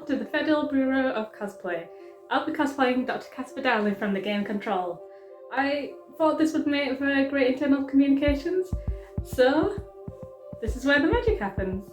welcome to the Federal Bureau of Cosplay. I'll be cosplaying Dr. Casper Darling from the game Control. I thought this would make for great internal communications, so this is where the magic happens.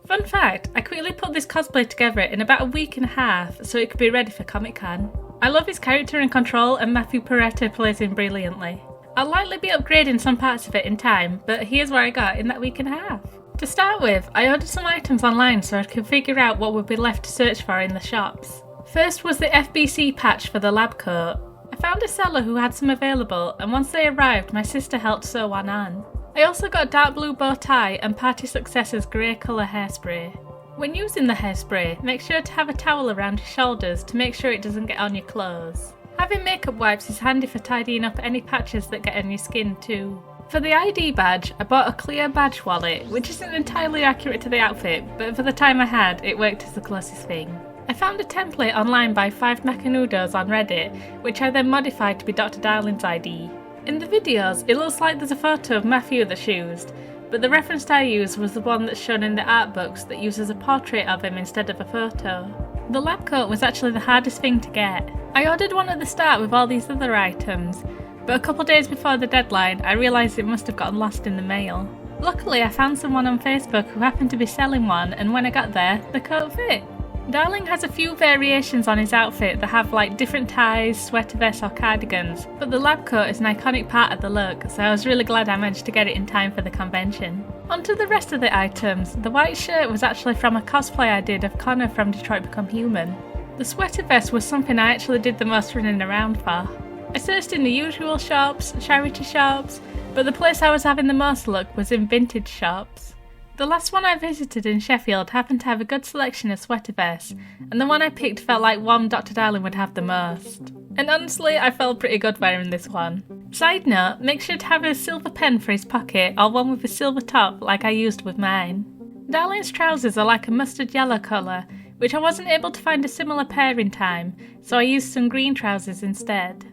Fun fact, I quickly put this cosplay together in about a week and a half so it could be ready for Comic-Con. I love his character in Control and Matthew Perretta plays him brilliantly. I'll likely be upgrading some parts of it in time, but here's what I got in that week and a half. To start with, I ordered some items online so I could figure out what would be left to search for in the shops. First was the FBC patch for the lab coat. I found a seller who had some available, and once they arrived my sister helped sew one on. I also got dark blue bow tie and Party Success's grey colour hairspray. When using the hairspray, make sure to have a towel around your shoulders to make sure it doesn't get on your clothes. Having makeup wipes is handy for tidying up any patches that get on your skin too. For the ID badge, I bought a clear badge wallet, which isn't entirely accurate to the outfit, but for the time I had, it worked as the closest thing. I found a template online by 5 Macanudos on Reddit, which I then modified to be Dr. Darling's ID. In the videos, it looks like there's a photo of Matthew that's used, but the reference I used was the one that's shown in the art books that uses a portrait of him instead of a photo. The lab coat was actually the hardest thing to get. I ordered one at the start with all these other items, but a couple days before the deadline I realised it must have gotten lost in the mail. Luckily I found someone on Facebook who happened to be selling one, and when I got there, the coat fit. Darling has a few variations on his outfit that have like different ties, sweater vests or cardigans, but the lab coat is an iconic part of the look, so I was really glad I managed to get it in time for the convention. On to the rest of the items. The white shirt was actually from a cosplay I did of Connor from Detroit Become Human. The sweater vest was something I actually did the most running around for. I searched in the usual shops, charity shops, but the place I was having the most luck was in vintage shops. The last one I visited in Sheffield happened to have a good selection of sweater vests, and the one I picked felt like one Dr. Darling would have the most. And honestly, I felt pretty good wearing this one. Side note, make sure to have a silver pen for his pocket or one with a silver top like I used with mine. Darling's trousers are like a mustard yellow colour, which I wasn't able to find a similar pair in time, so I used some green trousers instead.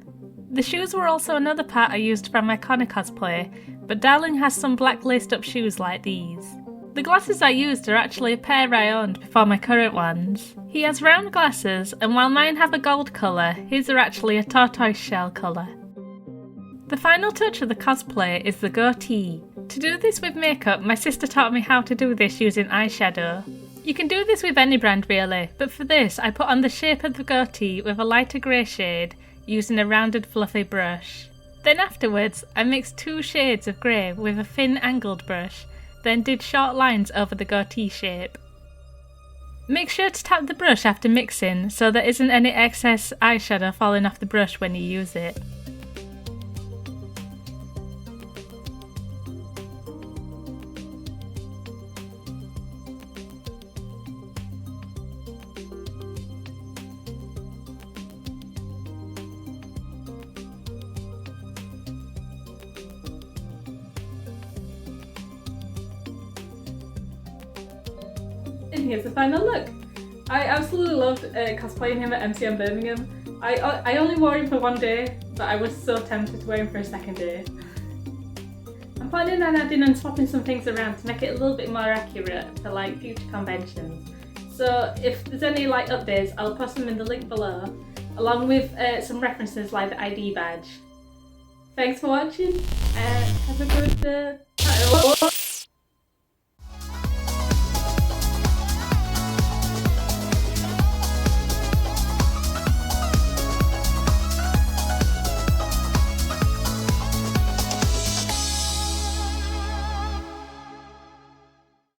The shoes were also another part I used from my Connor cosplay, but Darling has some black laced up shoes like these. The glasses I used are actually a pair I owned before my current ones. He has round glasses, and while mine have a gold colour, his are actually a tortoise shell colour. The final touch of the cosplay is the goatee. To do this with makeup, my sister taught me how to do this using eyeshadow. You can do this with any brand really, but for this I put on the shape of the goatee with a lighter grey shade, using a rounded fluffy brush. Then afterwards, I mixed 2 shades of grey with a thin angled brush, then did short lines over the goatee shape. Make sure to tap the brush after mixing so there isn't any excess eyeshadow falling off the brush when you use it. And here's the final look. I absolutely loved cosplaying him at MCM Birmingham. I only wore him for one day, but I was so tempted to wear him for a second day. I'm planning on adding and swapping some things around to make it a little bit more accurate for like future conventions. So if there's any like updates, I'll post them in the link below, along with some references like the ID badge. Thanks for watching, and have a good